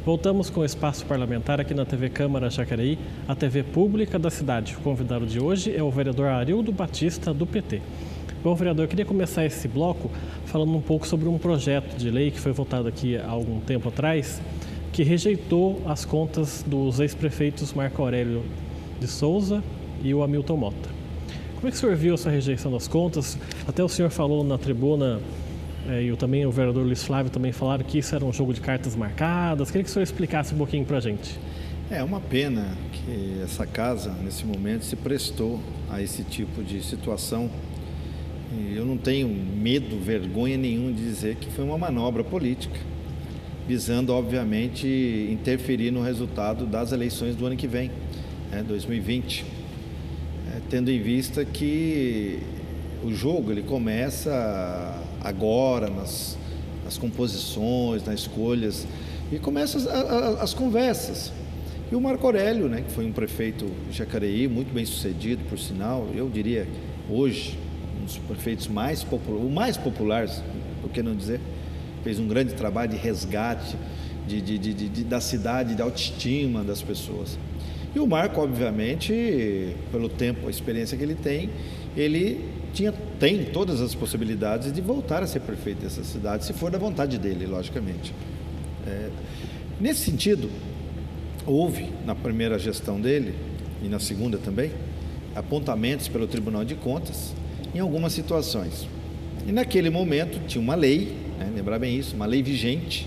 Voltamos com o Espaço Parlamentar aqui na TV Câmara Jacareí, a TV pública da cidade. O convidado de hoje é o vereador Arildo Batista, do PT. Bom, vereador, eu queria começar esse bloco falando um pouco sobre um projeto de lei que foi votado aqui há algum tempo atrás, que rejeitou as contas dos ex-prefeitos Marco Aurélio de Souza e o Hamilton Motta. Como é que o senhor viu essa rejeição das contas? Até o senhor falou na tribuna, e também o vereador Luiz Flávio também falaram que isso era um jogo de cartas marcadas. Queria que o senhor explicasse um pouquinho para a gente. É uma pena que essa casa, nesse momento, se prestou a esse tipo de situação. E eu não tenho medo, vergonha nenhuma de dizer que foi uma manobra política, visando, obviamente, interferir no resultado das eleições do ano que vem, 2020. Tendo em vista que o jogo ele começa agora nas composições, nas escolhas, e começam as conversas. E o Marco Aurélio, que foi um prefeito de Jacareí, muito bem sucedido, por sinal, eu diria hoje, um dos prefeitos o mais popular, por que não dizer, fez um grande trabalho de resgate da cidade, de autoestima das pessoas. E o Marco, obviamente, pelo tempo, a experiência que ele tem todas as possibilidades de voltar a ser prefeito dessa cidade, se for da vontade dele, logicamente. Nesse sentido, houve, na primeira gestão dele, e na segunda também, apontamentos pelo Tribunal de Contas em algumas situações. E naquele momento tinha uma lei, lembrar bem isso, uma lei vigente,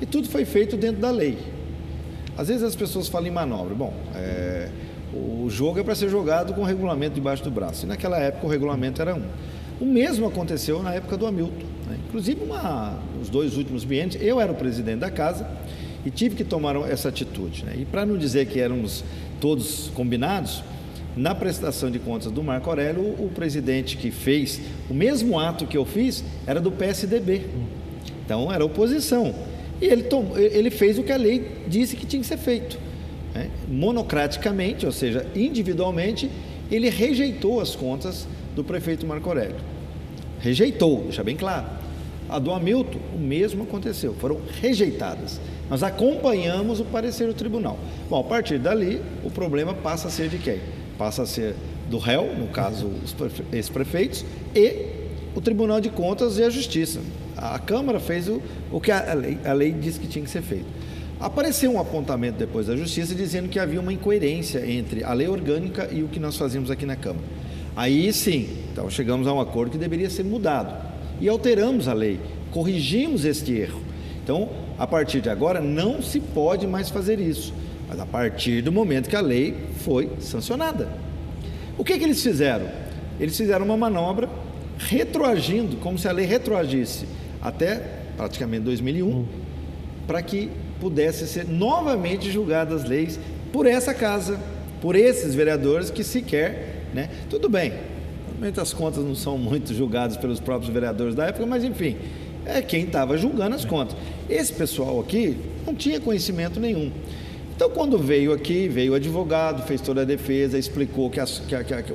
e tudo foi feito dentro da lei. Às vezes as pessoas falam em manobra. Bom, o jogo é para ser jogado com o regulamento debaixo do braço. E naquela época o regulamento era um. O mesmo aconteceu na época do Hamilton. Inclusive, nos 2 últimos biênios, eu era o presidente da casa e tive que tomar essa atitude. E para não dizer que éramos todos combinados, na prestação de contas do Marco Aurélio, o presidente que fez o mesmo ato que eu fiz era do PSDB. Então, era oposição. E ele fez o que a lei disse que tinha que ser feito. Monocraticamente, ou seja, individualmente, ele rejeitou as contas do prefeito Marco Aurélio. Rejeitou, deixa bem claro. A do Hamilton, o mesmo aconteceu, foram rejeitadas. Nós acompanhamos o parecer do tribunal. Bom, a partir dali, o problema passa a ser de quem? Passa a ser do réu, no caso, os ex-prefeitos, e o Tribunal de Contas e a Justiça. A Câmara fez o que a lei disse que tinha que ser feito. Apareceu um apontamento depois da Justiça dizendo que havia uma incoerência entre a lei orgânica e o que nós fazíamos aqui na Câmara. Aí sim, então chegamos a um acordo que deveria ser mudado e alteramos a lei, corrigimos este erro. Então, a partir de agora, não se pode mais fazer isso, mas a partir do momento que a lei foi sancionada. O que eles fizeram? Eles fizeram uma manobra retroagindo, como se a lei retroagisse até praticamente 2001, para que pudesse ser novamente julgadas as leis por essa casa, por esses vereadores que sequer, tudo bem, normalmente as contas não são muito julgadas pelos próprios vereadores da época, mas enfim, é quem estava julgando as contas. Esse pessoal aqui não tinha conhecimento nenhum. Então, quando veio aqui, veio o advogado, fez toda a defesa, explicou que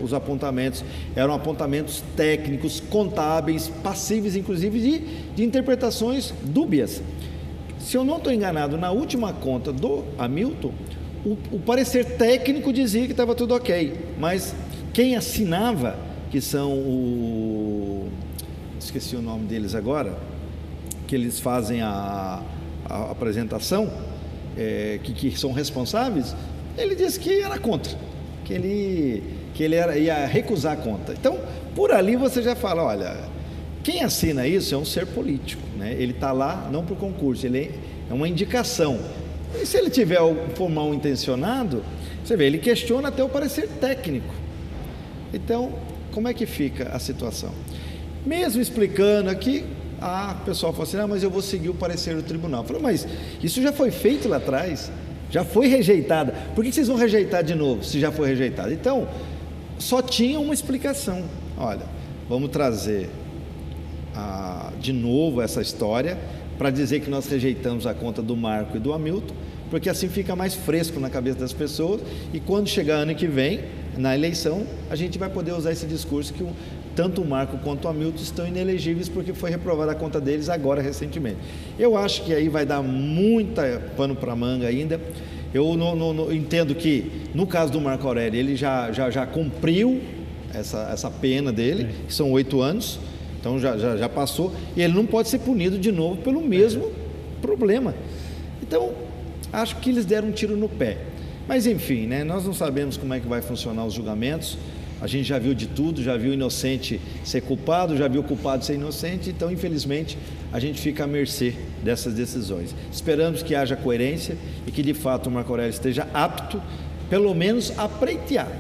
os apontamentos eram apontamentos técnicos, contábeis, passíveis, inclusive, de interpretações dúbias. Se eu não estou enganado, na última conta do Hamilton, o parecer técnico dizia que estava tudo ok, mas quem assinava, que são esqueci o nome deles agora, que eles fazem a apresentação, que são responsáveis, ele disse que era contra, que ele ia recusar a conta. Então, por ali você já fala, olha, quem assina isso é um ser político, ele está lá não para o concurso, ele é uma indicação. E se ele for mal intencionado, você vê, ele questiona até o parecer técnico. Então, como é que fica a situação? Mesmo explicando aqui, o pessoal falou assim, mas eu vou seguir o parecer do tribunal. Eu falei, mas isso já foi feito lá atrás, já foi rejeitada, por que vocês vão rejeitar de novo, se já foi rejeitado? Então, só tinha uma explicação, olha, vamos trazer de novo essa história, para dizer que nós rejeitamos a conta do Marco e do Hamilton, porque assim fica mais fresco na cabeça das pessoas, e quando chegar ano que vem, na eleição, a gente vai poder usar esse discurso que tanto o Marco quanto o Hamilton estão inelegíveis porque foi reprovada a conta deles agora recentemente. Eu acho que aí vai dar muita pano para manga ainda. Eu não entendo que, no caso do Marco Aurélio, ele já cumpriu essa pena dele, que são 8 anos, então já passou, e ele não pode ser punido de novo pelo mesmo problema. Então, acho que eles deram um tiro no pé. Mas, enfim, né, nós não sabemos como é que vai funcionar os julgamentos. A gente já viu de tudo, já viu inocente ser culpado, já viu culpado ser inocente, então, infelizmente, a gente fica à mercê dessas decisões. Esperamos que haja coerência e que, de fato, o Marco Aurélio esteja apto, pelo menos, a pleitear.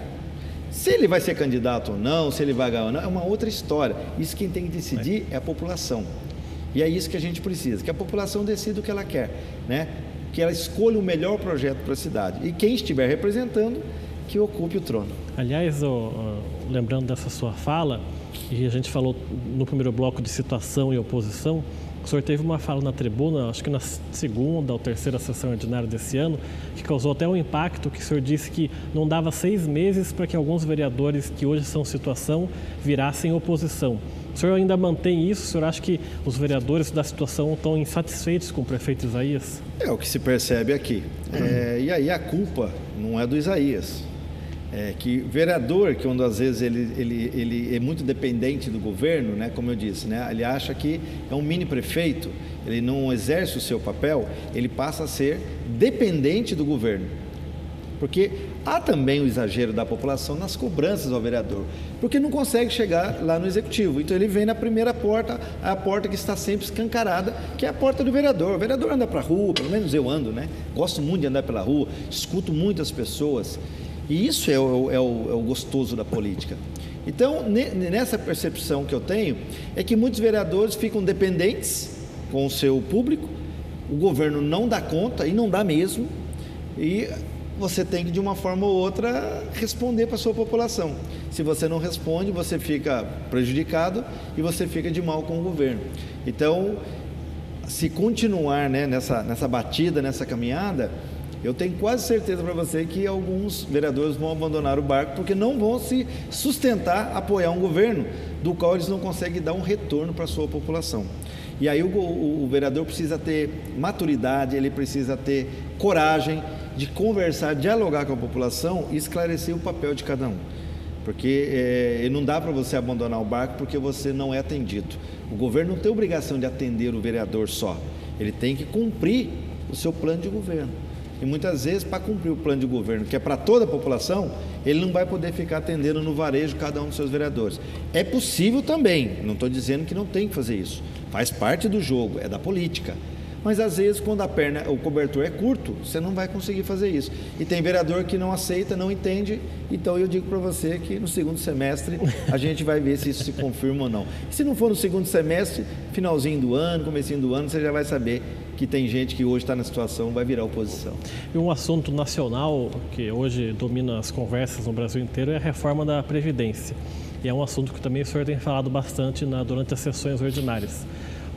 Se ele vai ser candidato ou não, se ele vai ganhar ou não, é uma outra história. Isso quem tem que decidir é a população. E é isso que a gente precisa, que a população decida o que ela quer, né? Que ela escolha o melhor projeto para a cidade. E quem estiver representando, que ocupe o trono. Aliás, lembrando dessa sua fala, e a gente falou no primeiro bloco de situação e oposição, o senhor teve uma fala na tribuna, acho que na segunda ou terceira sessão ordinária desse ano, que causou até um impacto, que o senhor disse que não dava 6 meses para que alguns vereadores que hoje são situação virassem oposição. O senhor ainda mantém isso? O senhor acha que os vereadores da situação estão insatisfeitos com o prefeito Isaías? É o que se percebe aqui. E aí a culpa não é do Isaías. É que vereador, que às vezes ele é muito dependente do governo, né, como eu disse, né, ele acha que é um mini prefeito, ele não exerce o seu papel, ele passa a ser dependente do governo. Porque há também o exagero da população nas cobranças ao vereador, porque não consegue chegar lá no executivo. Então ele vem na primeira porta, a porta que está sempre escancarada, que é a porta do vereador. O vereador anda para a rua, pelo menos eu ando, né? Gosto muito de andar pela rua, escuto muitas pessoas. E isso é o gostoso da política. Então, nessa percepção que eu tenho, é que muitos vereadores ficam dependentes com o seu público, o governo não dá conta, e não dá mesmo, e você tem que, de uma forma ou outra, responder para a sua população. Se você não responde, você fica prejudicado e você fica de mal com o governo. Então, se continuar, né, nessa batida, nessa caminhada, eu tenho quase certeza para você que alguns vereadores vão abandonar o barco porque não vão se sustentar, apoiar um governo do qual eles não conseguem dar um retorno para a sua população. E aí o vereador precisa ter maturidade, ele precisa ter coragem de conversar, dialogar com a população e esclarecer o papel de cada um. Porque não dá para você abandonar o barco porque você não é atendido. O governo não tem obrigação de atender o vereador só, ele tem que cumprir o seu plano de governo. E muitas vezes, para cumprir o plano de governo, que é para toda a população, ele não vai poder ficar atendendo no varejo cada um dos seus vereadores. É possível também, não estou dizendo que não tem que fazer isso, faz parte do jogo, é da política. Mas às vezes, quando o cobertor é curto, você não vai conseguir fazer isso. E tem vereador que não aceita, não entende, então eu digo para você que no segundo semestre a gente vai ver se isso se confirma ou não. E se não for no segundo semestre, finalzinho do ano, comecinho do ano, você já vai saber que tem gente que hoje está na situação, vai virar oposição. E um assunto nacional que hoje domina as conversas no Brasil inteiro é a reforma da Previdência. E é um assunto que também o senhor tem falado bastante durante as sessões ordinárias.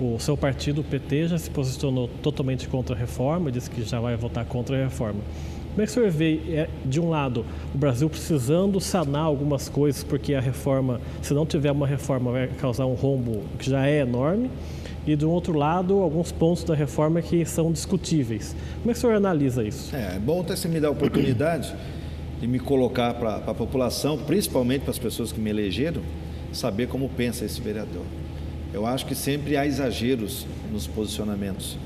O seu partido, o PT, já se posicionou totalmente contra a reforma, disse que já vai votar contra a reforma. Como é que o senhor vê, de um lado, o Brasil precisando sanar algumas coisas, porque a reforma, se não tiver uma reforma, vai causar um rombo que já é enorme, e, do outro lado, alguns pontos da reforma que são discutíveis. Como é que o senhor analisa isso? É bom até você me dar a oportunidade de me colocar para a população, principalmente para as pessoas que me elegeram, saber como pensa esse vereador. Eu acho que sempre há exageros nos posicionamentos.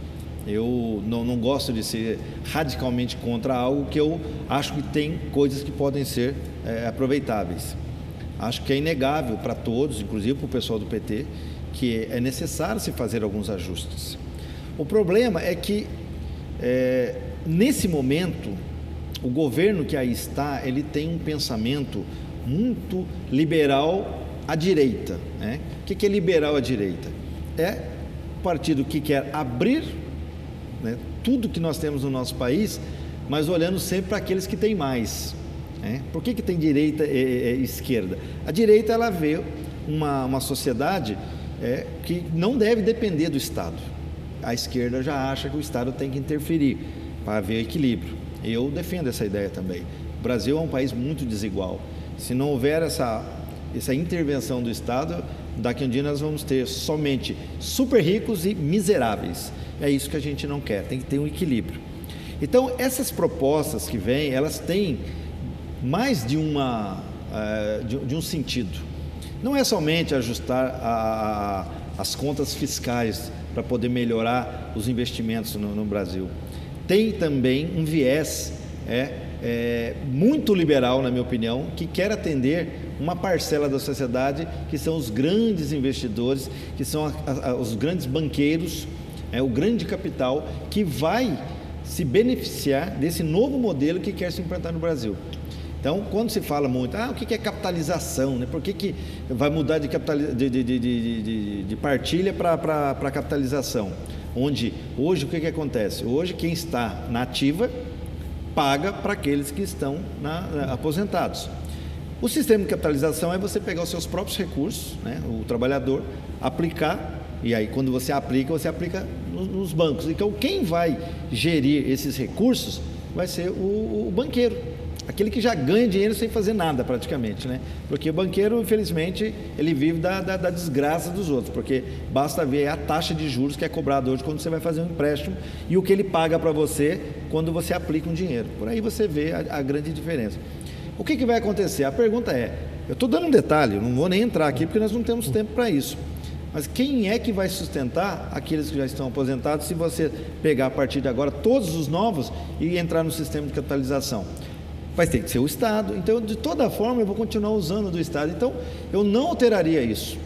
Eu não gosto de ser radicalmente contra algo que eu acho que tem coisas que podem ser aproveitáveis. Acho que é inegável para todos, inclusive para o pessoal do PT, que é necessário se fazer alguns ajustes. O problema é que, nesse momento, o governo que aí está, ele tem um pensamento muito liberal à direita, né? O que é liberal à direita? É o partido que quer abrir, né, tudo que nós temos no nosso país, mas olhando sempre para aqueles que têm mais, né? Por que tem direita e esquerda? A direita, ela vê uma sociedade que não deve depender do Estado. A esquerda já acha que o Estado tem que interferir para haver equilíbrio. Eu defendo essa ideia também. O Brasil é um país muito desigual. Se não houver essa intervenção do Estado, daqui a um dia nós vamos ter somente super ricos e miseráveis. É isso que a gente não quer, tem que ter um equilíbrio. Então, essas propostas que vêm, elas têm mais de um sentido. Não é somente ajustar as contas fiscais para poder melhorar os investimentos no Brasil. Tem também um viés muito liberal, na minha opinião, que quer atender uma parcela da sociedade, que são os grandes investidores, que são os grandes banqueiros, o grande capital, que vai se beneficiar desse novo modelo que quer se implantar no Brasil. Então, quando se fala muito, o que é capitalização, né? Por que vai mudar de partilha para capitalização? Onde hoje o que acontece? Hoje quem está na ativa paga para aqueles que estão aposentados. O sistema de capitalização é você pegar os seus próprios recursos, né? O trabalhador, aplicar, e aí quando você aplica nos bancos. Então, quem vai gerir esses recursos vai ser o banqueiro, aquele que já ganha dinheiro sem fazer nada praticamente, né? Porque o banqueiro, infelizmente, ele vive da desgraça dos outros, porque basta ver a taxa de juros que é cobrada hoje quando você vai fazer um empréstimo e o que ele paga para você quando você aplica um dinheiro. Por aí você vê a grande diferença. O que vai acontecer? A pergunta eu estou dando um detalhe, eu não vou nem entrar aqui porque nós não temos tempo para isso. Mas quem é que vai sustentar aqueles que já estão aposentados se você pegar a partir de agora todos os novos e entrar no sistema de capitalização? Vai ter que ser o Estado. Então, de toda forma, eu vou continuar usando do Estado. Então, eu não alteraria isso.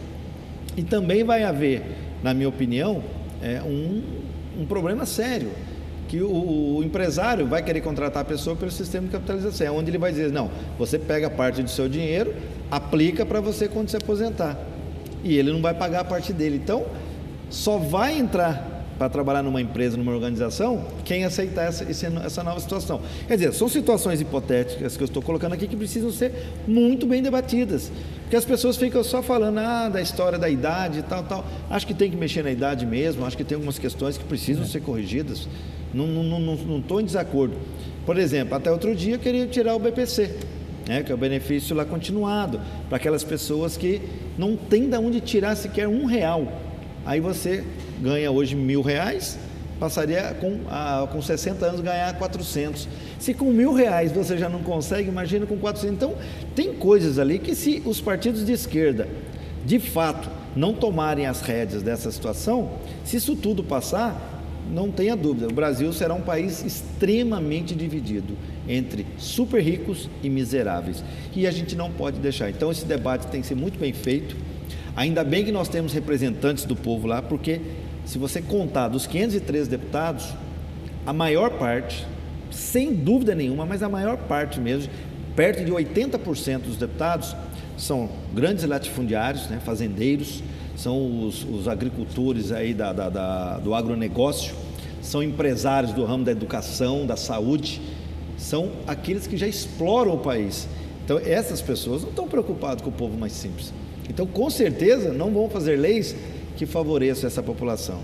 E também vai haver, na minha opinião, um problema sério, que o empresário vai querer contratar a pessoa pelo sistema de capitalização, onde ele vai dizer, não, você pega parte do seu dinheiro, aplica para você quando se aposentar. E ele não vai pagar a parte dele. Então, só vai entrar para trabalhar numa empresa, numa organização, quem aceitar essa nova situação. Quer dizer, são situações hipotéticas que eu estou colocando aqui que precisam ser muito bem debatidas, porque as pessoas ficam só falando da história da idade e tal. Acho que tem que mexer na idade mesmo, acho que tem algumas questões que precisam ser corrigidas. Não estou em desacordo. Por exemplo, até outro dia eu queria tirar o BPC, que é o benefício lá continuado, para aquelas pessoas que não tem de onde tirar sequer R$1. Aí você ganha hoje R$1.000, passaria com 60 anos ganhar 400. Se com R$1.000 você já não consegue, imagina com 400. Então, tem coisas ali que, se os partidos de esquerda, de fato, não tomarem as rédeas dessa situação, se isso tudo passar, não tenha dúvida, o Brasil será um país extremamente dividido entre super ricos e miseráveis. E a gente não pode deixar. Então, esse debate tem que ser muito bem feito. Ainda bem que nós temos representantes do povo lá, porque se você contar dos 513 deputados, a maior parte, sem dúvida nenhuma, mas a maior parte mesmo, perto de 80% dos deputados, são grandes latifundiários, né, fazendeiros, são os agricultores aí do agronegócio, são empresários do ramo da educação, da saúde, são aqueles que já exploram o país. Então, essas pessoas não estão preocupadas com o povo mais simples. Então, com certeza, não vão fazer leis que favoreçam essa população.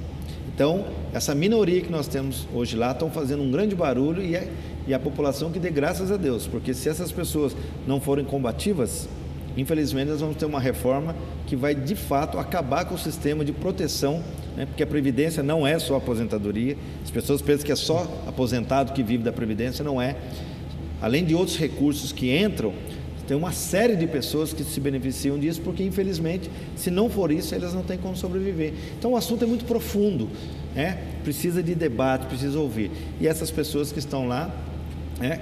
Então, essa minoria que nós temos hoje lá estão fazendo um grande barulho e a população que dê graças a Deus, porque se essas pessoas não forem combativas, infelizmente nós vamos ter uma reforma que vai, de fato, acabar com o sistema de proteção, né? Porque a Previdência não é só aposentadoria. As pessoas pensam que é só aposentado que vive da Previdência, não é. Além de outros recursos que entram, tem uma série de pessoas que se beneficiam disso, porque, infelizmente, se não for isso, elas não têm como sobreviver. Então, o assunto é muito profundo, né? Precisa de debate, precisa ouvir. E essas pessoas que estão lá,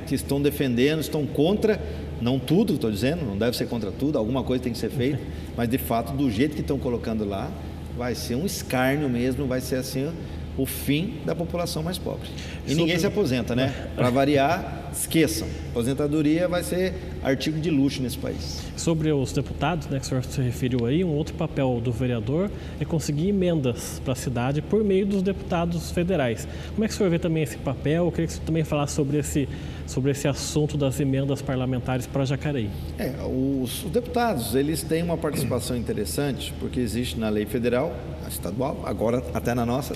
que estão defendendo, estão contra, não tudo, estou dizendo, não deve ser contra tudo, alguma coisa tem que ser feita, mas, de fato, do jeito que estão colocando lá, vai ser um escárnio mesmo, vai ser assim o fim da população mais pobre. E ninguém se aposenta, né? Para variar, esqueçam. Aposentadoria vai ser artigo de luxo nesse país. Sobre os deputados, né, que o senhor se referiu aí, um outro papel do vereador é conseguir emendas para a cidade por meio dos deputados federais. Como é que o senhor vê também esse papel? Eu queria que o senhor também falasse sobre esse assunto das emendas parlamentares para Jacareí. Os deputados, eles têm uma participação interessante, porque existe na lei federal, a estadual, agora até na nossa,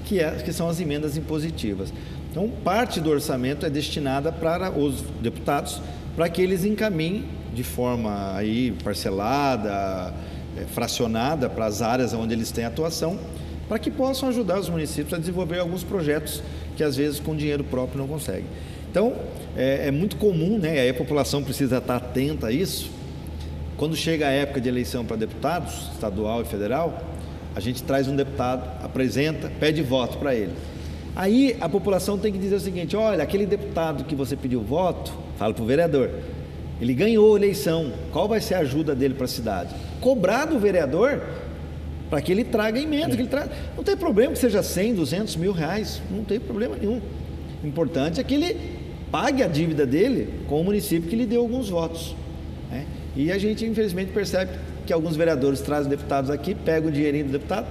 que são as emendas impositivas. Então, parte do orçamento é destinada para os deputados, para que eles encaminhem de forma aí parcelada, fracionada para as áreas onde eles têm atuação, para que possam ajudar os municípios a desenvolver alguns projetos que às vezes com dinheiro próprio não conseguem. Então, é muito comum, né? Aí a população precisa estar atenta a isso. Quando chega a época de eleição para deputados, estadual e federal, a gente traz um deputado, apresenta, pede voto para ele. Aí a população tem que dizer o seguinte: olha, aquele deputado que você pediu voto, fala para o vereador, ele ganhou a eleição, qual vai ser a ajuda dele para a cidade? Cobrar do vereador para que ele traga emenda, que ele traga. Não tem problema que seja 100, 200 mil reais, não tem problema nenhum. O importante é que ele pague a dívida dele com o município que lhe deu alguns votos, né? E a gente, infelizmente, percebe que alguns vereadores trazem deputados aqui, pegam o dinheirinho do deputado,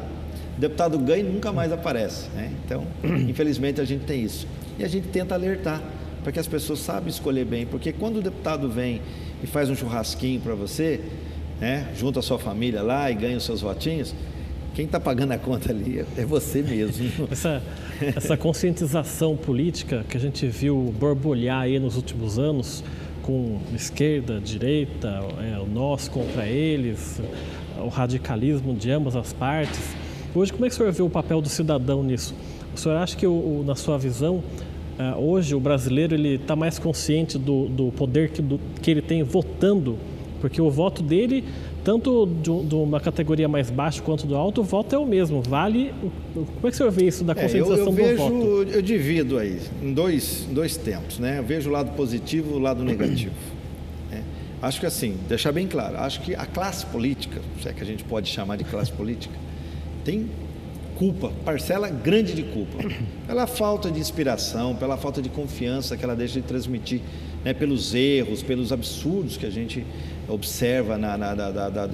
o deputado ganha e nunca mais aparece, né? Então, infelizmente, a gente tem isso. E a gente tenta alertar para que as pessoas saibam escolher bem, porque quando o deputado vem e faz um churrasquinho para você, né, junto a sua família lá e ganha os seus votinhos, quem está pagando a conta ali é você mesmo. Essa conscientização política que a gente viu borbulhar aí nos últimos anos, com esquerda, direita, o nós contra eles, o radicalismo de ambas as partes. Hoje, como é que o senhor vê o papel do cidadão nisso? O senhor acha que, na sua visão, hoje o brasileiro está mais consciente do poder que ele tem votando? Porque o voto dele, tanto de uma categoria mais baixa quanto do alto, o voto é o mesmo, vale... Como é que o senhor vê isso da conscientização do voto? Eu divido aí em dois tempos, né? Eu vejo o lado positivo e o lado negativo, né? Acho que assim, deixar bem claro, acho que a classe política, se é que a gente pode chamar de classe política, tem culpa, parcela grande de culpa, pela falta de inspiração, pela falta de confiança que ela deixa de transmitir, né, pelos erros, pelos absurdos que a gente observa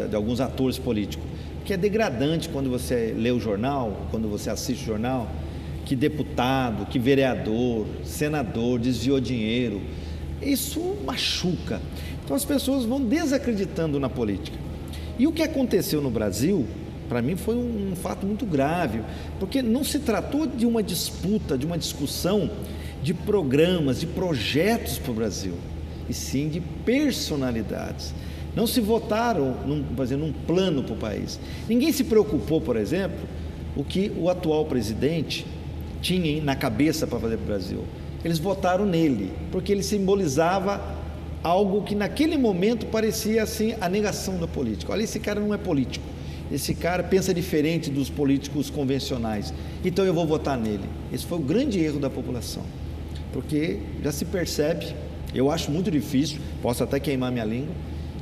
de alguns atores políticos, que é degradante quando você lê o jornal, quando você assiste o jornal, que deputado, que vereador, senador desviou dinheiro. Isso machuca. Então as pessoas vão desacreditando na política. E o que aconteceu no Brasil, para mim, foi um fato muito grave, porque não se tratou de uma disputa, de uma discussão de programas, de projetos para o Brasil, e sim de personalidades. Não se votaram num plano para o país. Ninguém se preocupou, por exemplo, o que o atual presidente tinha na cabeça para fazer para o Brasil. Eles votaram nele, porque ele simbolizava algo que naquele momento parecia assim a negação da política. Olha, esse cara não é político. Esse cara pensa diferente dos políticos convencionais, então eu vou votar nele. Esse foi o grande erro da população, porque já se percebe, eu acho muito difícil, posso até queimar minha língua,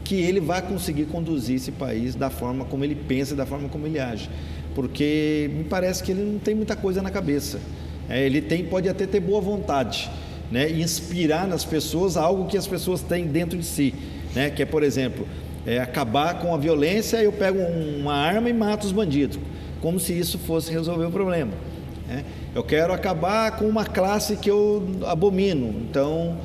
que ele vai conseguir conduzir esse país da forma como ele pensa e da forma como ele age, porque me parece que ele não tem muita coisa na cabeça. Ele pode até ter boa vontade, né, e inspirar nas pessoas algo que as pessoas têm dentro de si, né, que é, por exemplo, acabar com a violência, eu pego uma arma e mato os bandidos, como se isso fosse resolver o problema, né? Eu quero acabar com uma classe que eu abomino, então,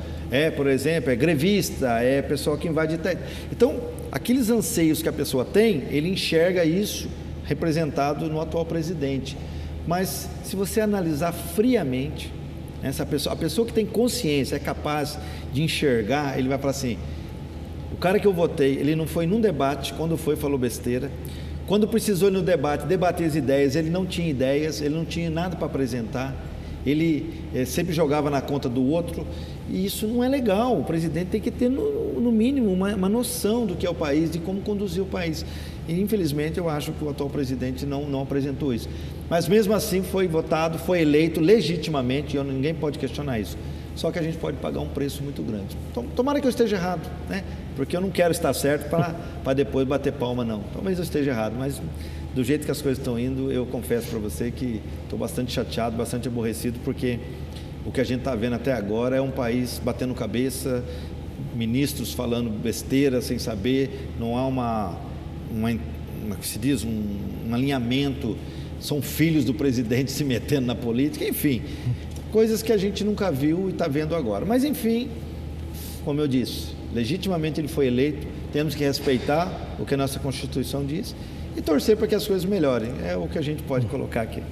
por exemplo, é grevista, é pessoal que invade teto. Então, aqueles anseios que a pessoa tem, ele enxerga isso representado no atual presidente. Mas, se você analisar friamente, a pessoa que tem consciência, é capaz de enxergar, ele vai falar assim: o cara que eu votei, ele não foi num debate, quando foi, falou besteira. Quando precisou ir no debate, debater as ideias, ele não tinha ideias, ele não tinha nada para apresentar. Ele sempre jogava na conta do outro, e isso não é legal. O presidente tem que ter, no mínimo, uma noção do que é o país, de como conduzir o país. E, infelizmente, eu acho que o atual presidente não apresentou isso. Mas, mesmo assim, foi votado, foi eleito legitimamente, e ninguém pode questionar isso. Só que a gente pode pagar um preço muito grande. Tomara que eu esteja errado, né? Porque eu não quero estar certo para depois bater palma, não. Talvez eu esteja errado, mas do jeito que as coisas estão indo, eu confesso para você que estou bastante chateado, bastante aborrecido, porque o que a gente está vendo até agora é um país batendo cabeça, ministros falando besteira sem saber, não há que se diz, um alinhamento, são filhos do presidente se metendo na política, enfim, coisas que a gente nunca viu e está vendo agora. Mas, enfim, como eu disse, legitimamente ele foi eleito, temos que respeitar o que a nossa Constituição diz e torcer para que as coisas melhorem. É o que a gente pode colocar aqui.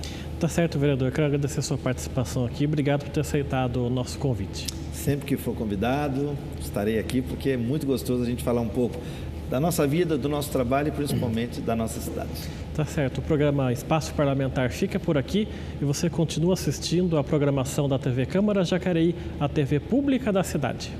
Tá certo, vereador. Quero agradecer a sua participação aqui. Obrigado por ter aceitado o nosso convite. Sempre que for convidado, estarei aqui, porque é muito gostoso a gente falar um pouco da nossa vida, do nosso trabalho e principalmente da nossa cidade. Tá certo. O programa Espaço Parlamentar fica por aqui e você continua assistindo a programação da TV Câmara Jacareí, a TV pública da cidade.